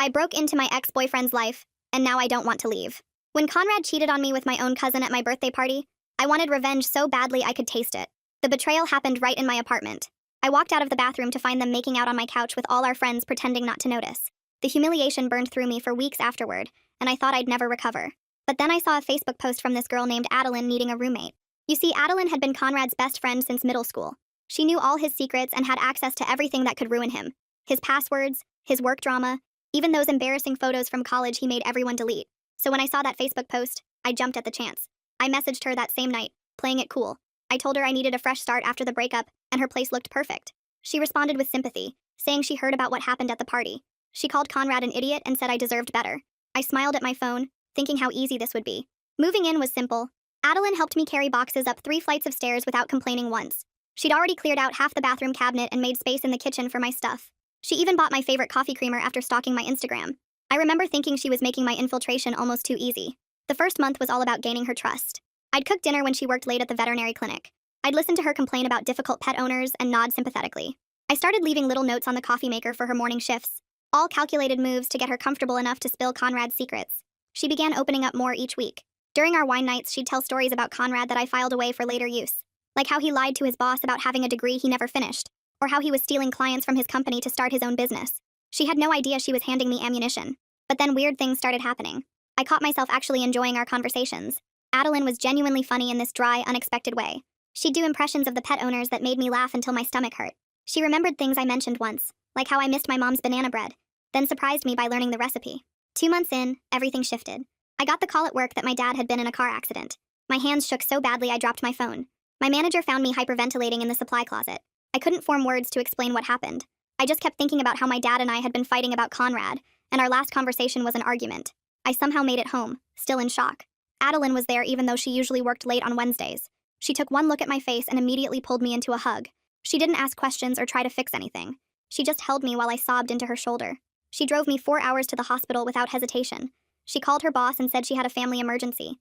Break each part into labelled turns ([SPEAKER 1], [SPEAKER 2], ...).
[SPEAKER 1] I broke into my ex-boyfriend's life, and now I don't want to leave. When Conrad cheated on me with my own cousin at my birthday party, I wanted revenge so badly I could taste it. The betrayal happened right in my apartment. I walked out of the bathroom to find them making out on my couch with all our friends pretending not to notice. The humiliation burned through me for weeks afterward, and I thought I'd never recover. But then I saw a Facebook post from this girl named Adeline needing a roommate. You see, Adeline had been Conrad's best friend since middle school. She knew all his secrets and had access to everything that could ruin him. His passwords, his work drama, even those embarrassing photos from college he made everyone delete. So when I saw that Facebook post, I jumped at the chance. I messaged her that same night, playing it cool. I told her I needed a fresh start after the breakup, and her place looked perfect. She responded with sympathy, saying she heard about what happened at the party. She called Conrad an idiot and said I deserved better. I smiled at my phone, thinking how easy this would be. Moving in was simple. Adeline helped me carry boxes up 3 flights of stairs without complaining once. She'd already cleared out half the bathroom cabinet and made space in the kitchen for my stuff. She even bought my favorite coffee creamer after stalking my Instagram. I remember thinking she was making my infiltration almost too easy. The first month was all about gaining her trust. I'd cook dinner when she worked late at the veterinary clinic. I'd listen to her complain about difficult pet owners and nod sympathetically. I started leaving little notes on the coffee maker for her morning shifts, all calculated moves to get her comfortable enough to spill Conrad's secrets. She began opening up more each week. During our wine nights, she'd tell stories about Conrad that I filed away for later use, like how he lied to his boss about having a degree he never finished, or how he was stealing clients from his company to start his own business. She had no idea she was handing me ammunition. But then weird things started happening. I caught myself actually enjoying our conversations. Adeline was genuinely funny in this dry, unexpected way. She'd do impressions of the pet owners that made me laugh until my stomach hurt. She remembered things I mentioned once, like how I missed my mom's banana bread, then surprised me by learning the recipe. 2 months in, everything shifted. I got the call at work that my dad had been in a car accident. My hands shook so badly I dropped my phone. My manager found me hyperventilating in the supply closet. I couldn't form words to explain what happened. I just kept thinking about how my dad and I had been fighting about Conrad, and our last conversation was an argument. I somehow made it home, still in shock. Adeline was there even though she usually worked late on Wednesdays. She took one look at my face and immediately pulled me into a hug. She didn't ask questions or try to fix anything. She just held me while I sobbed into her shoulder. She drove me 4 hours to the hospital without hesitation. She called her boss and said she had a family emergency.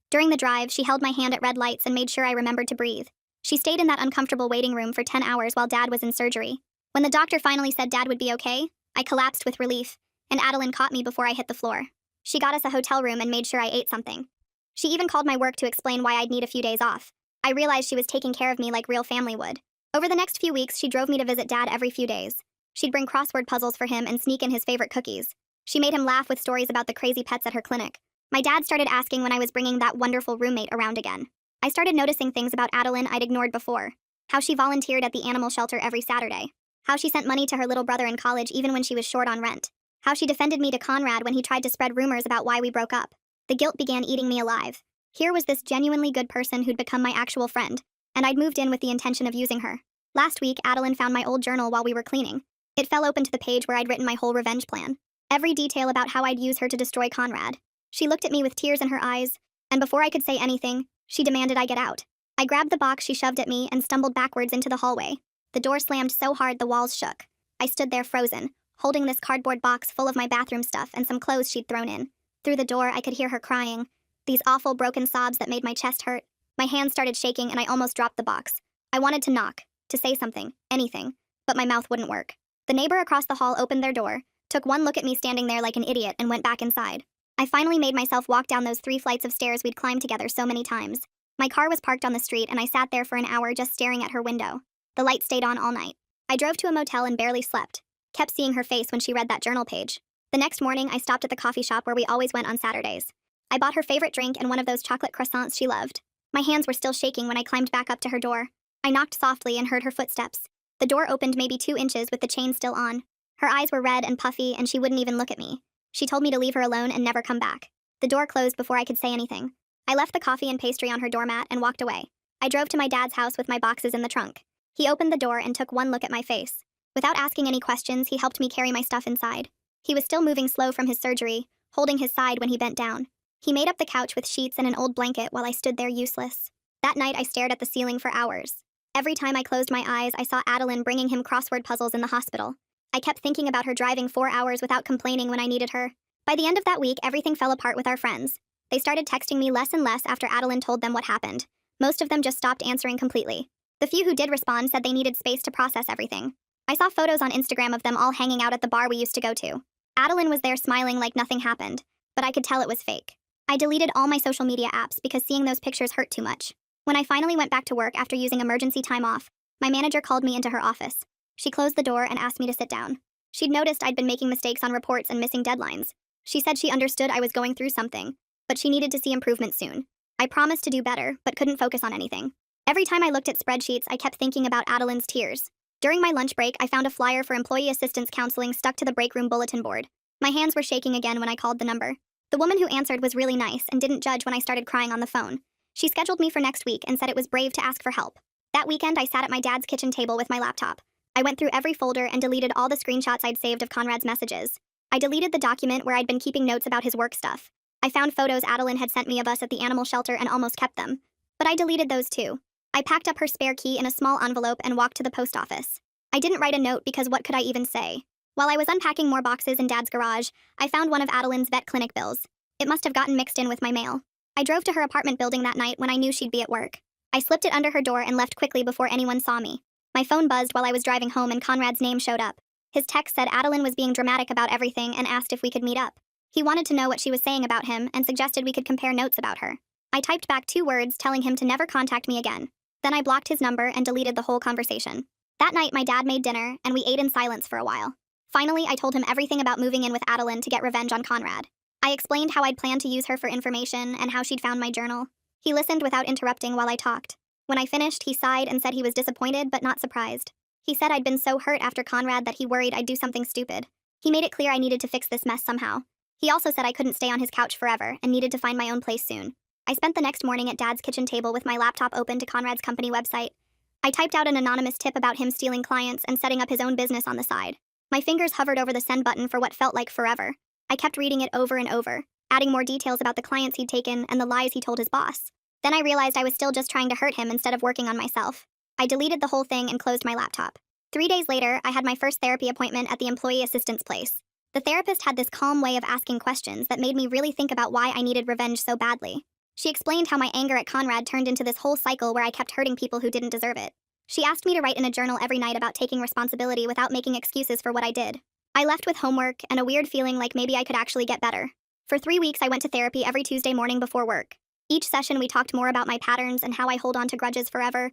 [SPEAKER 1] During the drive, she held my hand at red lights and made sure I remembered to breathe. She stayed in that uncomfortable waiting room for 10 hours while Dad was in surgery. When the doctor finally said Dad would be okay, I collapsed with relief, and Adeline caught me before I hit the floor. She got us a hotel room and made sure I ate something. She even called my work to explain why I'd need a few days off. I realized she was taking care of me like real family would. Over the next few weeks, she drove me to visit Dad every few days. She'd bring crossword puzzles for him and sneak in his favorite cookies. She made him laugh with stories about the crazy pets at her clinic. My dad started asking when I was bringing that wonderful roommate around again. I started noticing things about Adeline I'd ignored before. How she volunteered at the animal shelter every Saturday. How she sent money to her little brother in college even when she was short on rent. How she defended me to Conrad when he tried to spread rumors about why we broke up. The guilt began eating me alive. Here was this genuinely good person who'd become my actual friend, and I'd moved in with the intention of using her. Last week, Adeline found my old journal while we were cleaning. It fell open to the page where I'd written my whole revenge plan. Every detail about how I'd use her to destroy Conrad. She looked at me with tears in her eyes, and before I could say anything, she demanded I get out. I grabbed the box she shoved at me and stumbled backwards into the hallway. The door slammed so hard the walls shook. I stood there frozen, holding this cardboard box full of my bathroom stuff and some clothes she'd thrown in. Through the door, I could hear her crying. These awful broken sobs that made my chest hurt. My hands started shaking and I almost dropped the box. I wanted to knock, to say something, anything, but my mouth wouldn't work. The neighbor across the hall opened their door, took one look at me standing there like an idiot and went back inside. I finally made myself walk down those 3 flights of stairs we'd climbed together so many times. My car was parked on the street and I sat there for an hour just staring at her window. The light stayed on all night. I drove to a motel and barely slept. Kept seeing her face when she read that journal page. The next morning, I stopped at the coffee shop where we always went on Saturdays. I bought her favorite drink and one of those chocolate croissants she loved. My hands were still shaking when I climbed back up to her door. I knocked softly and heard her footsteps. The door opened maybe 2 inches with the chain still on. Her eyes were red and puffy and she wouldn't even look at me. She told me to leave her alone and never come back. The door closed before I could say anything. I left the coffee and pastry on her doormat and walked away. I drove to my dad's house with my boxes in the trunk. He opened the door and took one look at my face. Without asking any questions, he helped me carry my stuff inside. He was still moving slow from his surgery, holding his side when he bent down. He made up the couch with sheets and an old blanket while I stood there useless. That night, I stared at the ceiling for hours. Every time I closed my eyes, I saw Adeline bringing him crossword puzzles in the hospital. I kept thinking about her driving 4 hours without complaining when I needed her. By the end of that week, everything fell apart with our friends. They started texting me less and less after Adeline told them what happened. Most of them just stopped answering completely. The few who did respond said they needed space to process everything. I saw photos on Instagram of them all hanging out at the bar we used to go to. Adeline was there smiling like nothing happened, but I could tell it was fake. I deleted all my social media apps because seeing those pictures hurt too much. When I finally went back to work after using emergency time off, my manager called me into her office. She closed the door and asked me to sit down. She'd noticed I'd been making mistakes on reports and missing deadlines. She said she understood I was going through something, but she needed to see improvement soon. I promised to do better, but couldn't focus on anything. Every time I looked at spreadsheets, I kept thinking about Adeline's tears. During my lunch break, I found a flyer for employee assistance counseling stuck to the break room bulletin board. My hands were shaking again when I called the number. The woman who answered was really nice and didn't judge when I started crying on the phone. She scheduled me for next week and said it was brave to ask for help. That weekend, I sat at my dad's kitchen table with my laptop. I went through every folder and deleted all the screenshots I'd saved of Conrad's messages. I deleted the document where I'd been keeping notes about his work stuff. I found photos Adeline had sent me of us at the animal shelter and almost kept them. But I deleted those too. I packed up her spare key in a small envelope and walked to the post office. I didn't write a note because what could I even say? While I was unpacking more boxes in Dad's garage, I found one of Adeline's vet clinic bills. It must have gotten mixed in with my mail. I drove to her apartment building that night when I knew she'd be at work. I slipped it under her door and left quickly before anyone saw me. My phone buzzed while I was driving home and Conrad's name showed up. His text said Adeline was being dramatic about everything and asked if we could meet up. He wanted to know what she was saying about him and suggested we could compare notes about her. I typed back 2 words telling him to never contact me again. Then I blocked his number and deleted the whole conversation. That night, my dad made dinner, and we ate in silence for a while. Finally, I told him everything about moving in with Adeline to get revenge on Conrad. I explained how I'd planned to use her for information and how she'd found my journal. He listened without interrupting while I talked. When I finished, he sighed and said he was disappointed but not surprised. He said I'd been so hurt after Conrad that he worried I'd do something stupid. He made it clear I needed to fix this mess somehow. He also said I couldn't stay on his couch forever and needed to find my own place soon. I spent the next morning at Dad's kitchen table with my laptop open to Conrad's company website. I typed out an anonymous tip about him stealing clients and setting up his own business on the side. My fingers hovered over the send button for what felt like forever. I kept reading it over and over, adding more details about the clients he'd taken and the lies he told his boss. Then I realized I was still just trying to hurt him instead of working on myself. I deleted the whole thing and closed my laptop. 3 days later, I had my first therapy appointment at the employee assistance place. The therapist had this calm way of asking questions that made me really think about why I needed revenge so badly. She explained how my anger at Conrad turned into this whole cycle where I kept hurting people who didn't deserve it. She asked me to write in a journal every night about taking responsibility without making excuses for what I did. I left with homework and a weird feeling like maybe I could actually get better. For 3 weeks, I went to therapy every Tuesday morning before work. Each session, we talked more about my patterns and how I hold on to grudges forever.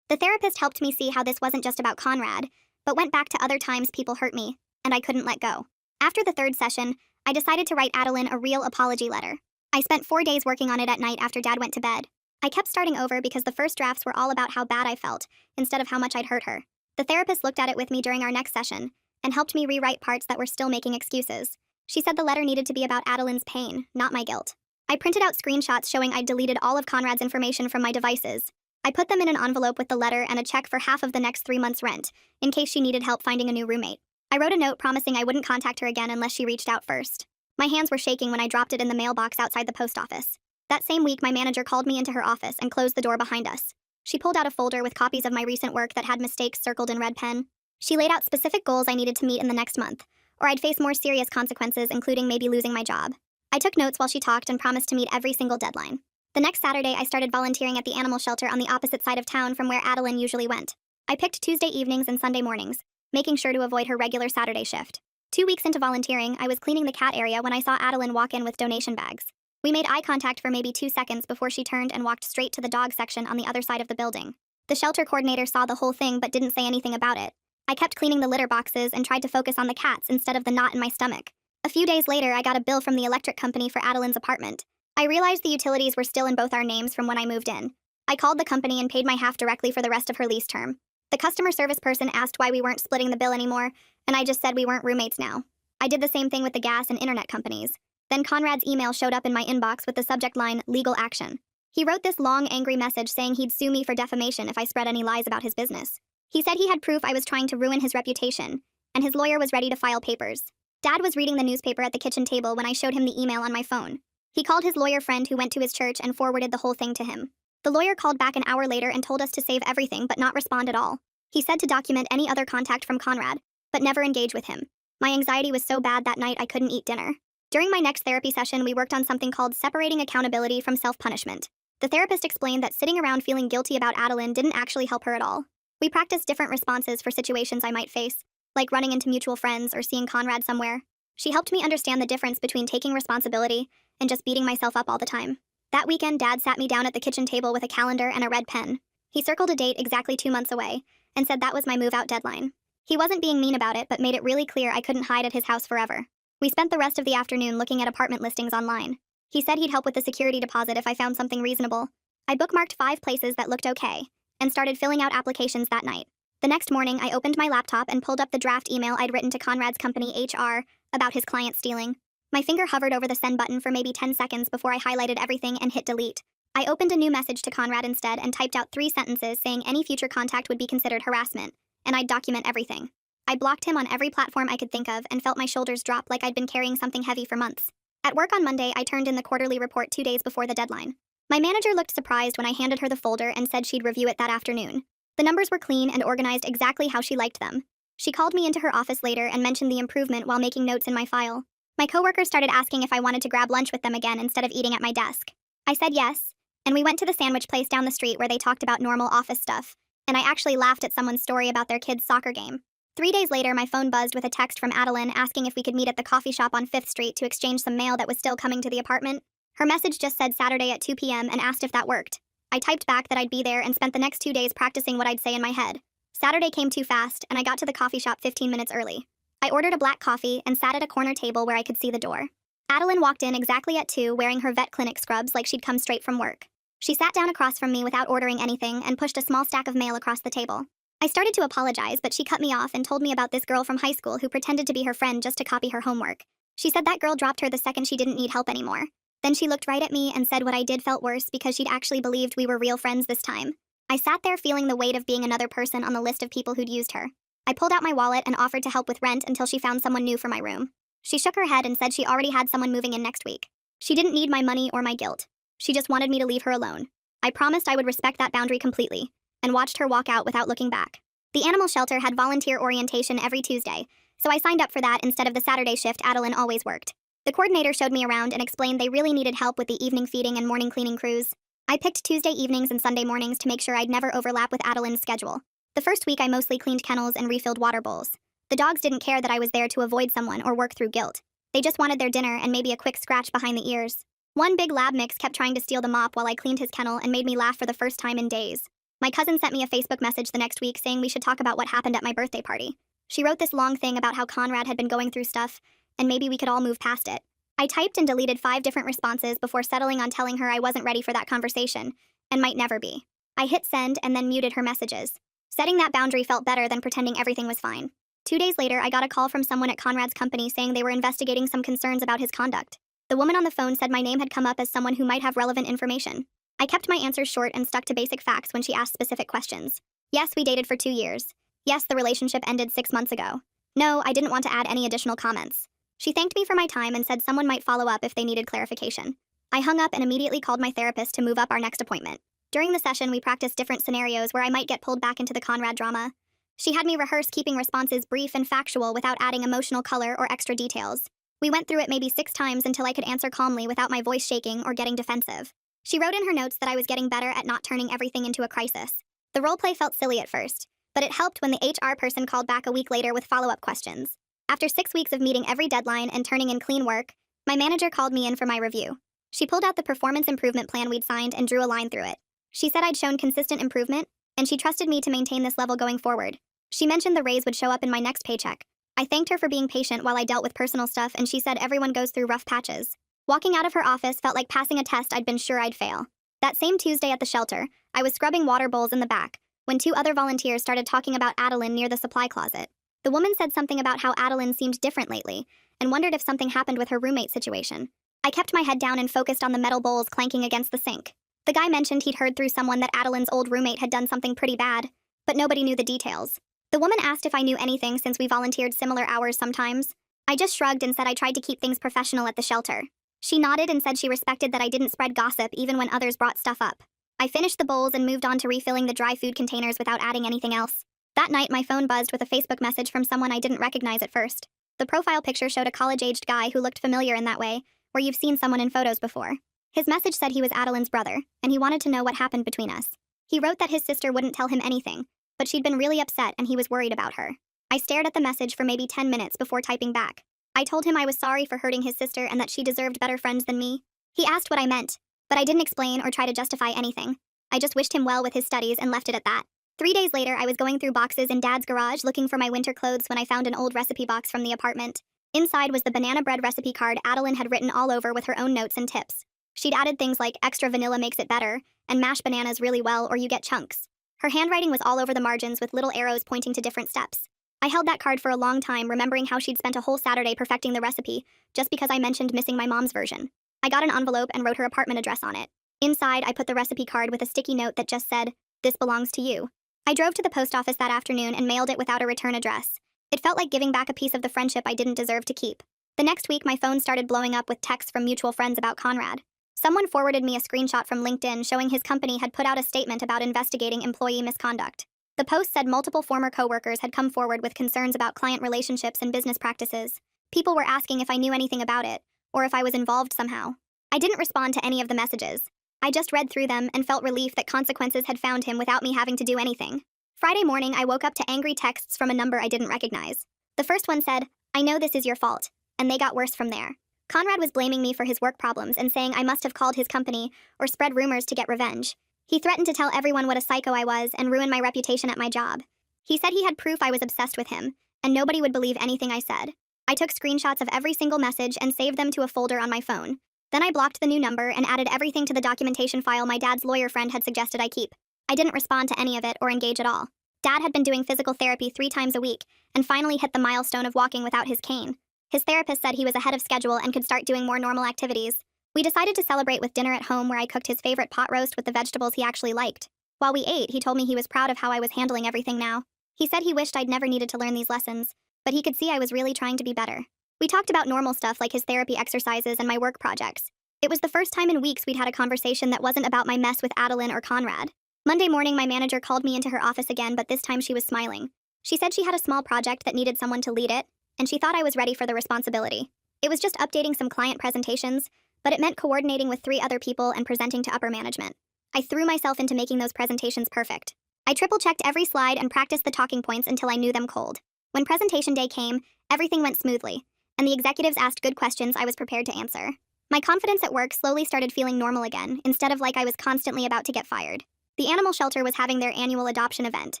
[SPEAKER 1] The therapist helped me see how this wasn't just about Conrad, but went back to other times people hurt me, and I couldn't let go. After the 3rd session, I decided to write Adeline a real apology letter. I spent 4 days working on it at night after Dad went to bed. I kept starting over because the first drafts were all about how bad I felt, instead of how much I'd hurt her. The therapist looked at it with me during our next session, and helped me rewrite parts that were still making excuses. She said the letter needed to be about Adeline's pain, not my guilt. I printed out screenshots showing I'd deleted all of Conrad's information from my devices. I put them in an envelope with the letter and a check for half of the next 3 months' rent, in case she needed help finding a new roommate. I wrote a note promising I wouldn't contact her again unless she reached out first. My hands were shaking when I dropped it in the mailbox outside the post office. That same week, my manager called me into her office and closed the door behind us. She pulled out a folder with copies of my recent work that had mistakes circled in red pen. She laid out specific goals I needed to meet in the next month, or I'd face more serious consequences, including maybe losing my job. I took notes while she talked and promised to meet every single deadline. The next Saturday, I started volunteering at the animal shelter on the opposite side of town from where Adeline usually went. I picked Tuesday evenings and Sunday mornings, making sure to avoid her regular Saturday shift. 2 weeks into volunteering, I was cleaning the cat area when I saw Adeline walk in with donation bags. We made eye contact for maybe 2 seconds before she turned and walked straight to the dog section on the other side of the building. The shelter coordinator saw the whole thing but didn't say anything about it. I kept cleaning the litter boxes and tried to focus on the cats instead of the knot in my stomach. A few days later, I got a bill from the electric company for Adeline's apartment. I realized the utilities were still in both our names from when I moved in. I called the company and paid my half directly for the rest of her lease term. The customer service person asked why we weren't splitting the bill anymore, and I just said we weren't roommates now. I did the same thing with the gas and internet companies. Then Conrad's email showed up in my inbox with the subject line, legal action. He wrote this long, angry message saying he'd sue me for defamation if I spread any lies about his business. He said he had proof I was trying to ruin his reputation, and his lawyer was ready to file papers. Dad was reading the newspaper at the kitchen table when I showed him the email on my phone. He called his lawyer friend who went to his church and forwarded the whole thing to him. The lawyer called back an hour later and told us to save everything but not respond at all. He said to document any other contact from Conrad, but never engage with him. My anxiety was so bad that night I couldn't eat dinner. During my next therapy session, we worked on something called separating accountability from self-punishment. The therapist explained that sitting around feeling guilty about Adeline didn't actually help her at all. We practiced different responses for situations I might face, like running into mutual friends or seeing Conrad somewhere. She helped me understand the difference between taking responsibility and just beating myself up all the time. That weekend, Dad sat me down at the kitchen table with a calendar and a red pen. He circled a date exactly 2 months away and said that was my move-out deadline. He wasn't being mean about it, but made it really clear I couldn't hide at his house forever. We spent the rest of the afternoon looking at apartment listings online. He said he'd help with the security deposit if I found something reasonable. I bookmarked 5 places that looked okay and started filling out applications that night. The next morning, I opened my laptop and pulled up the draft email I'd written to Conrad's company, HR, about his client stealing. My finger hovered over the send button for maybe 10 seconds before I highlighted everything and hit delete. I opened a new message to Conrad instead and typed out 3 sentences saying any future contact would be considered harassment, and I'd document everything. I blocked him on every platform I could think of and felt my shoulders drop like I'd been carrying something heavy for months. At work on Monday, I turned in the quarterly report 2 days before the deadline. My manager looked surprised when I handed her the folder and said she'd review it that afternoon. The numbers were clean and organized exactly how she liked them. She called me into her office later and mentioned the improvement while making notes in my file. My coworkers started asking if I wanted to grab lunch with them again instead of eating at my desk. I said yes, and we went to the sandwich place down the street where they talked about normal office stuff, and I actually laughed at someone's story about their kid's soccer game. 3 days later, my phone buzzed with a text from Adeline asking if we could meet at the coffee shop on 5th Street to exchange some mail that was still coming to the apartment. Her message just said Saturday at 2 p.m. and asked if that worked. I typed back that I'd be there and spent the next 2 days practicing what I'd say in my head. Saturday came too fast, and I got to the coffee shop 15 minutes early. I ordered a black coffee and sat at a corner table where I could see the door. Adeline walked in exactly at 2 wearing her vet clinic scrubs like she'd come straight from work. She sat down across from me without ordering anything and pushed a small stack of mail across the table. I started to apologize, but she cut me off and told me about this girl from high school who pretended to be her friend just to copy her homework. She said that girl dropped her the second she didn't need help anymore. Then she looked right at me and said what I did felt worse because she'd actually believed we were real friends this time. I sat there feeling the weight of being another person on the list of people who'd used her. I pulled out my wallet and offered to help with rent until she found someone new for my room. She shook her head and said she already had someone moving in next week. She didn't need my money or my guilt. She just wanted me to leave her alone. I promised I would respect that boundary completely, and watched her walk out without looking back. The animal shelter had volunteer orientation every Tuesday, so I signed up for that instead of the Saturday shift Adeline always worked. The coordinator showed me around and explained they really needed help with the evening feeding and morning cleaning crews. I picked Tuesday evenings and Sunday mornings to make sure I'd never overlap with Adeline's schedule. The first week I mostly cleaned kennels and refilled water bowls. The dogs didn't care that I was there to avoid someone or work through guilt. They just wanted their dinner and maybe a quick scratch behind the ears. One big lab mix kept trying to steal the mop while I cleaned his kennel and made me laugh for the first time in days. My cousin sent me a Facebook message the next week saying we should talk about what happened at my birthday party. She wrote this long thing about how Conrad had been going through stuff, and maybe we could all move past it. I typed and deleted 5 different responses before settling on telling her I wasn't ready for that conversation, and might never be. I hit send and then muted her messages. Setting that boundary felt better than pretending everything was fine. 2 days later, I got a call from someone at Conrad's company saying they were investigating some concerns about his conduct. The woman on the phone said my name had come up as someone who might have relevant information. I kept my answers short and stuck to basic facts when she asked specific questions. Yes, we dated for 2 years. Yes, the relationship ended 6 months ago. No, I didn't want to add any additional comments. She thanked me for my time and said someone might follow up if they needed clarification. I hung up and immediately called my therapist to move up our next appointment. During the session, we practiced different scenarios where I might get pulled back into the Conrad drama. She had me rehearse keeping responses brief and factual without adding emotional color or extra details. We went through it maybe 6 times until I could answer calmly without my voice shaking or getting defensive. She wrote in her notes that I was getting better at not turning everything into a crisis. The role play felt silly at first, but it helped when the HR person called back a week later with follow-up questions. After 6 weeks of meeting every deadline and turning in clean work, my manager called me in for my review. She pulled out the performance improvement plan we'd signed and drew a line through it. She said I'd shown consistent improvement, and she trusted me to maintain this level going forward. She mentioned the raise would show up in my next paycheck. I thanked her for being patient while I dealt with personal stuff, and she said everyone goes through rough patches. Walking out of her office felt like passing a test I'd been sure I'd fail. That same Tuesday at the shelter, I was scrubbing water bowls in the back when 2 other volunteers started talking about Adeline near the supply closet. The woman said something about how Adeline seemed different lately and wondered if something happened with her roommate situation. I kept my head down and focused on the metal bowls clanking against the sink. The guy mentioned he'd heard through someone that Adeline's old roommate had done something pretty bad, but nobody knew the details. The woman asked if I knew anything since we volunteered similar hours sometimes. I just shrugged and said I tried to keep things professional at the shelter. She nodded and said she respected that I didn't spread gossip even when others brought stuff up. I finished the bowls and moved on to refilling the dry food containers without adding anything else. That night, my phone buzzed with a Facebook message from someone I didn't recognize at first. The profile picture showed a college-aged guy who looked familiar in that way, where you've seen someone in photos before. His message said he was Adeline's brother, and he wanted to know what happened between us. He wrote that his sister wouldn't tell him anything, but she'd been really upset and he was worried about her. I stared at the message for maybe 10 minutes before typing back. I told him I was sorry for hurting his sister and that she deserved better friends than me. He asked what I meant, but I didn't explain or try to justify anything. I just wished him well with his studies and left it at that. 3 days later, I was going through boxes in Dad's garage looking for my winter clothes when I found an old recipe box from the apartment. Inside was the banana bread recipe card Adeline had written all over with her own notes and tips. She'd added things like extra vanilla makes it better, and mash bananas really well or you get chunks. Her handwriting was all over the margins with little arrows pointing to different steps. I held that card for a long time, remembering how she'd spent a whole Saturday perfecting the recipe, just because I mentioned missing my mom's version. I got an envelope and wrote her apartment address on it. Inside, I put the recipe card with a sticky note that just said, "This belongs to you." I drove to the post office that afternoon and mailed it without a return address. It felt like giving back a piece of the friendship I didn't deserve to keep. The next week, my phone started blowing up with texts from mutual friends about Conrad. Someone forwarded me a screenshot from LinkedIn showing his company had put out a statement about investigating employee misconduct. The post said multiple former coworkers had come forward with concerns about client relationships and business practices. People were asking if I knew anything about it, or if I was involved somehow. I didn't respond to any of the messages. I just read through them and felt relief that consequences had found him without me having to do anything. Friday morning, I woke up to angry texts from a number I didn't recognize. The first one said, "I know this is your fault," and they got worse from there. Conrad was blaming me for his work problems and saying I must have called his company or spread rumors to get revenge. He threatened to tell everyone what a psycho I was and ruin my reputation at my job. He said he had proof I was obsessed with him, and nobody would believe anything I said. I took screenshots of every single message and saved them to a folder on my phone. Then I blocked the new number and added everything to the documentation file my dad's lawyer friend had suggested I keep. I didn't respond to any of it or engage at all. Dad had been doing physical therapy 3 times a week and finally hit the milestone of walking without his cane. His therapist said he was ahead of schedule and could start doing more normal activities. We decided to celebrate with dinner at home where I cooked his favorite pot roast with the vegetables he actually liked. While we ate, he told me he was proud of how I was handling everything now. He said he wished I'd never needed to learn these lessons, but he could see I was really trying to be better. We talked about normal stuff like his therapy exercises and my work projects. It was the first time in weeks we'd had a conversation that wasn't about my mess with Adeline or Conrad. Monday morning, my manager called me into her office again, but this time she was smiling. She said she had a small project that needed someone to lead it, and she thought I was ready for the responsibility. It was just updating some client presentations, but it meant coordinating with 3 other people and presenting to upper management. I threw myself into making those presentations perfect. I triple-checked every slide and practiced the talking points until I knew them cold. When presentation day came, everything went smoothly, and the executives asked good questions I was prepared to answer. My confidence at work slowly started feeling normal again, instead of like I was constantly about to get fired. The animal shelter was having their annual adoption event,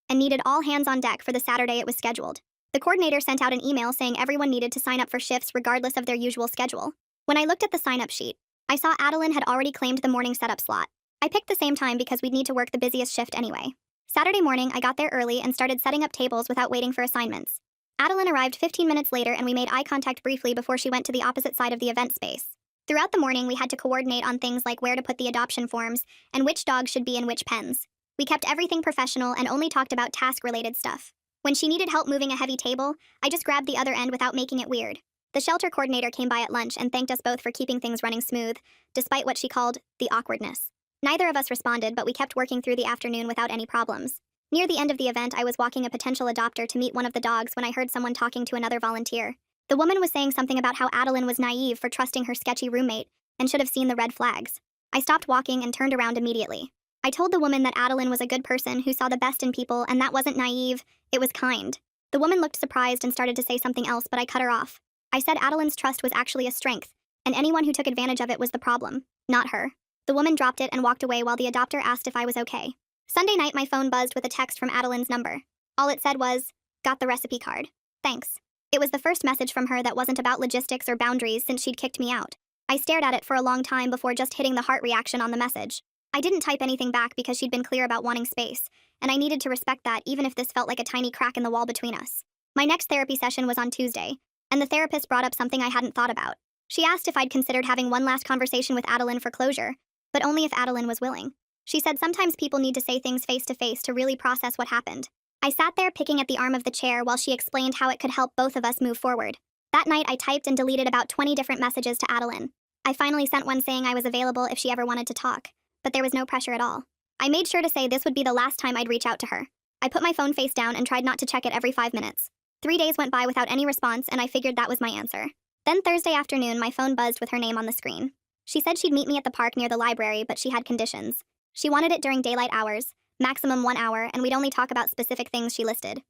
[SPEAKER 1] and needed all hands on deck for the Saturday it was scheduled. The coordinator sent out an email saying everyone needed to sign up for shifts regardless of their usual schedule. When I looked at the sign-up sheet, I saw Adeline had already claimed the morning setup slot. I picked the same time because we'd need to work the busiest shift anyway. Saturday morning, I got there early and started setting up tables without waiting for assignments. Adeline arrived 15 minutes later and we made eye contact briefly before she went to the opposite side of the event space. Throughout the morning, we had to coordinate on things like where to put the adoption forms and which dogs should be in which pens. We kept everything professional and only talked about task-related stuff. When she needed help moving a heavy table, I just grabbed the other end without making it weird. The shelter coordinator came by at lunch and thanked us both for keeping things running smooth, despite what she called the awkwardness. Neither of us responded, but we kept working through the afternoon without any problems. Near the end of the event, I was walking a potential adopter to meet one of the dogs when I heard someone talking to another volunteer. The woman was saying something about how Adeline was naive for trusting her sketchy roommate and should have seen the red flags. I stopped walking and turned around immediately. I told the woman that Adeline was a good person who saw the best in people, and that wasn't naive, it was kind. The woman looked surprised and started to say something else, but I cut her off. I said Adeline's trust was actually a strength, and anyone who took advantage of it was the problem, not her. The woman dropped it and walked away while the adopter asked if I was okay. Sunday night, my phone buzzed with a text from Adeline's number. All it said was, "Got the recipe card. Thanks." It was the first message from her that wasn't about logistics or boundaries since she'd kicked me out. I stared at it for a long time before just hitting the heart reaction on the message. I didn't type anything back because she'd been clear about wanting space, and I needed to respect that even if this felt like a tiny crack in the wall between us. My next therapy session was on Tuesday, and the therapist brought up something I hadn't thought about. She asked if I'd considered having one last conversation with Adeline for closure, but only if Adeline was willing. She said sometimes people need to say things face to face to really process what happened. I sat there picking at the arm of the chair while she explained how it could help both of us move forward. That night, I typed and deleted about 20 different messages to Adeline. I finally sent one saying I was available if she ever wanted to talk, but there was no pressure at all. I made sure to say this would be the last time I'd reach out to her. I put my phone face down and tried not to check it every 5 minutes. 3 days went by without any response, and I figured that was my answer. Then Thursday afternoon, my phone buzzed with her name on the screen. She said she'd meet me at the park near the library, but she had conditions. She wanted it during daylight hours, maximum 1 hour, and we'd only talk about specific things she listed.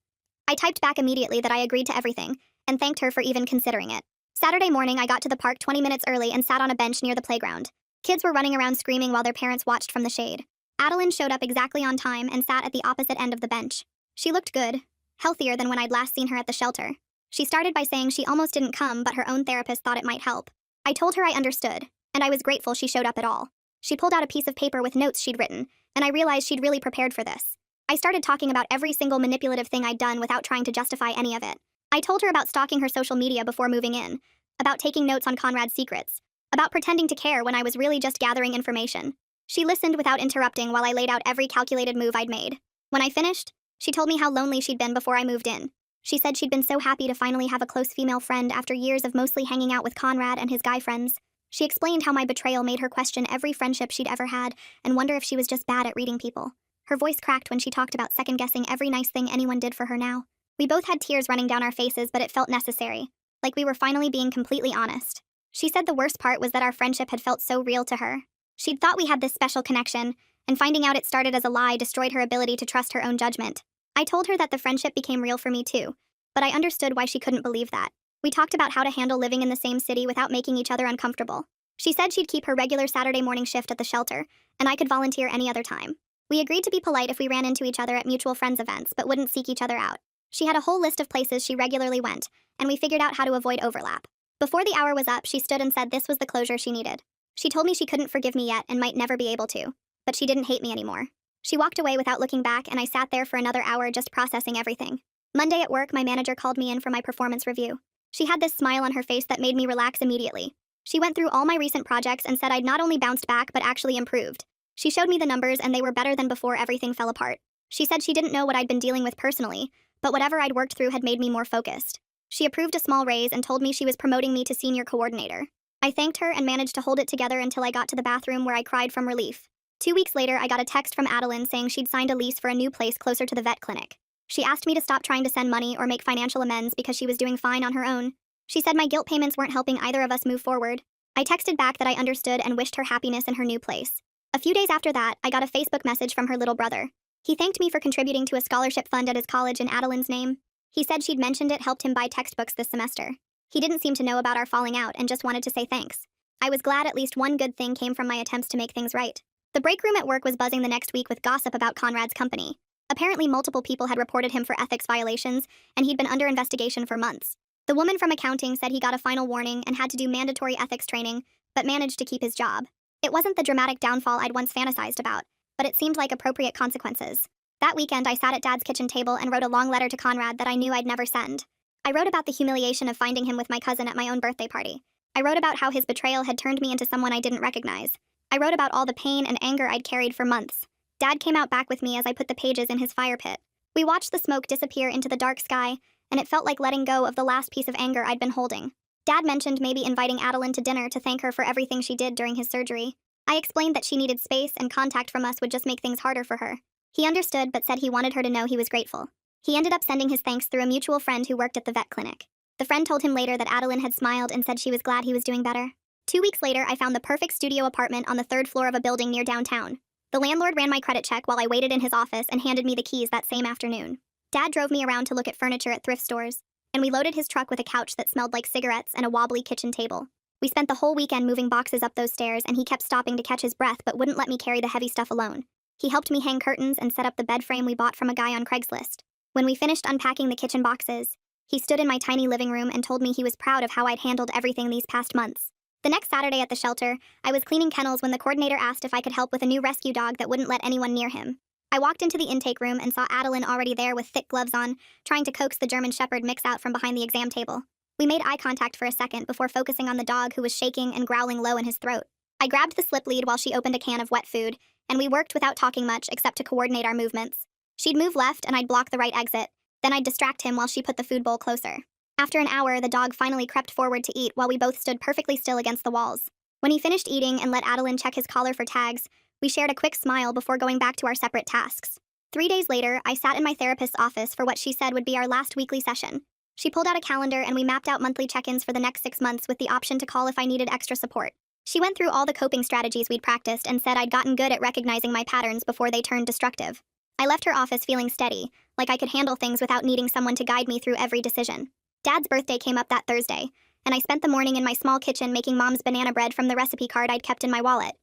[SPEAKER 1] I typed back immediately that I agreed to everything, and thanked her for even considering it. Saturday morning, I got to the park 20 minutes early and sat on a bench near the playground. Kids were running around screaming while their parents watched from the shade. Adeline showed up exactly on time and sat at the opposite end of the bench. She looked good, healthier than when I'd last seen her at the shelter. She started by saying she almost didn't come, but her own therapist thought it might help. I told her I understood, and I was grateful she showed up at all. She pulled out a piece of paper with notes she'd written, and I realized she'd really prepared for this. I started talking about every single manipulative thing I'd done without trying to justify any of it. I told her about stalking her social media before moving in, about taking notes on Conrad's secrets, about pretending to care when I was really just gathering information. She listened without interrupting while I laid out every calculated move I'd made. When I finished, she told me how lonely she'd been before I moved in. She said she'd been so happy to finally have a close female friend after years of mostly hanging out with Conrad and his guy friends. She explained how my betrayal made her question every friendship she'd ever had and wonder if she was just bad at reading people. Her voice cracked when she talked about second-guessing every nice thing anyone did for her now. We both had tears running down our faces, but it felt necessary, like we were finally being completely honest. She said the worst part was that our friendship had felt so real to her. She'd thought we had this special connection, and finding out it started as a lie destroyed her ability to trust her own judgment. I told her that the friendship became real for me too, but I understood why she couldn't believe that. We talked about how to handle living in the same city without making each other uncomfortable. She said she'd keep her regular Saturday morning shift at the shelter, and I could volunteer any other time. We agreed to be polite if we ran into each other at mutual friends events, but wouldn't seek each other out. She had a whole list of places she regularly went, and we figured out how to avoid overlap. Before the hour was up, she stood and said this was the closure she needed. She told me she couldn't forgive me yet and might never be able to, but she didn't hate me anymore. She walked away without looking back, and I sat there for another hour just processing everything. Monday at work, my manager called me in for my performance review. She had this smile on her face that made me relax immediately. She went through all my recent projects and said I'd not only bounced back but actually improved. She showed me the numbers and they were better than before everything fell apart. She said she didn't know what I'd been dealing with personally, but whatever I'd worked through had made me more focused. She approved a small raise and told me she was promoting me to senior coordinator. I thanked her and managed to hold it together until I got to the bathroom where I cried from relief. 2 weeks later, I got a text from Adeline saying she'd signed a lease for a new place closer to the vet clinic. She asked me to stop trying to send money or make financial amends because she was doing fine on her own. She said my guilt payments weren't helping either of us move forward. I texted back that I understood and wished her happiness in her new place. A few days after that, I got a Facebook message from her little brother. He thanked me for contributing to a scholarship fund at his college in Adeline's name. He said she'd mentioned it helped him buy textbooks this semester. He didn't seem to know about our falling out and just wanted to say thanks. I was glad at least one good thing came from my attempts to make things right. The break room at work was buzzing the next week with gossip about Conrad's company. Apparently multiple people had reported him for ethics violations, and he'd been under investigation for months. The woman from accounting said he got a final warning and had to do mandatory ethics training, but managed to keep his job. It wasn't the dramatic downfall I'd once fantasized about, but it seemed like appropriate consequences. That weekend, I sat at Dad's kitchen table and wrote a long letter to Conrad that I knew I'd never send. I wrote about the humiliation of finding him with my cousin at my own birthday party. I wrote about how his betrayal had turned me into someone I didn't recognize. I wrote about all the pain and anger I'd carried for months. Dad came out back with me as I put the pages in his fire pit. We watched the smoke disappear into the dark sky, and it felt like letting go of the last piece of anger I'd been holding. Dad mentioned maybe inviting Adeline to dinner to thank her for everything she did during his surgery. I explained that she needed space and contact from us would just make things harder for her. He understood but said he wanted her to know he was grateful. He ended up sending his thanks through a mutual friend who worked at the vet clinic. The friend told him later that Adeline had smiled and said she was glad he was doing better. 2 weeks later, I found the perfect studio apartment on the 3rd floor of a building near downtown. The landlord ran my credit check while I waited in his office and handed me the keys that same afternoon. Dad drove me around to look at furniture at thrift stores, and we loaded his truck with a couch that smelled like cigarettes and a wobbly kitchen table. We spent the whole weekend moving boxes up those stairs, and he kept stopping to catch his breath but wouldn't let me carry the heavy stuff alone. He helped me hang curtains and set up the bed frame we bought from a guy on Craigslist. When we finished unpacking the kitchen boxes, he stood in my tiny living room and told me he was proud of how I'd handled everything these past months. The next Saturday at the shelter, I was cleaning kennels when the coordinator asked if I could help with a new rescue dog that wouldn't let anyone near him. I walked into the intake room and saw Adeline already there with thick gloves on, trying to coax the German Shepherd mix out from behind the exam table. We made eye contact for a second before focusing on the dog who was shaking and growling low in his throat. I grabbed the slip lead while she opened a can of wet food, and we worked without talking much except to coordinate our movements. She'd move left and I'd block the right exit, then I'd distract him while she put the food bowl closer. After an hour, the dog finally crept forward to eat while we both stood perfectly still against the walls. When he finished eating and let Adeline check his collar for tags, we shared a quick smile before going back to our separate tasks. 3 days later, I sat in my therapist's office for what she said would be our last weekly session. She pulled out a calendar and we mapped out monthly check-ins for the next 6 months with the option to call if I needed extra support. She went through all the coping strategies we'd practiced and said I'd gotten good at recognizing my patterns before they turned destructive. I left her office feeling steady, like I could handle things without needing someone to guide me through every decision. Dad's birthday came up that Thursday, and I spent the morning in my small kitchen making Mom's banana bread from the recipe card I'd kept in my wallet.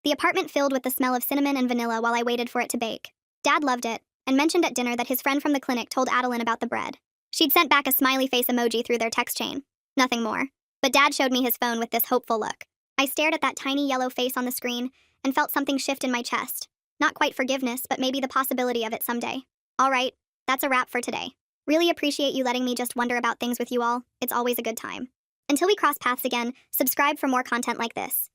[SPEAKER 1] The apartment filled with the smell of cinnamon and vanilla while I waited for it to bake. Dad loved it, and mentioned at dinner that his friend from the clinic told Adeline about the bread. She'd sent back a smiley face emoji through their text chain. Nothing more. But Dad showed me his phone with this hopeful look. I stared at that tiny yellow face on the screen and felt something shift in my chest. Not quite forgiveness, but maybe the possibility of it someday. All right, that's a wrap for today. Really appreciate you letting me just wonder about things with you all. It's always a good time. Until we cross paths again, subscribe for more content like this.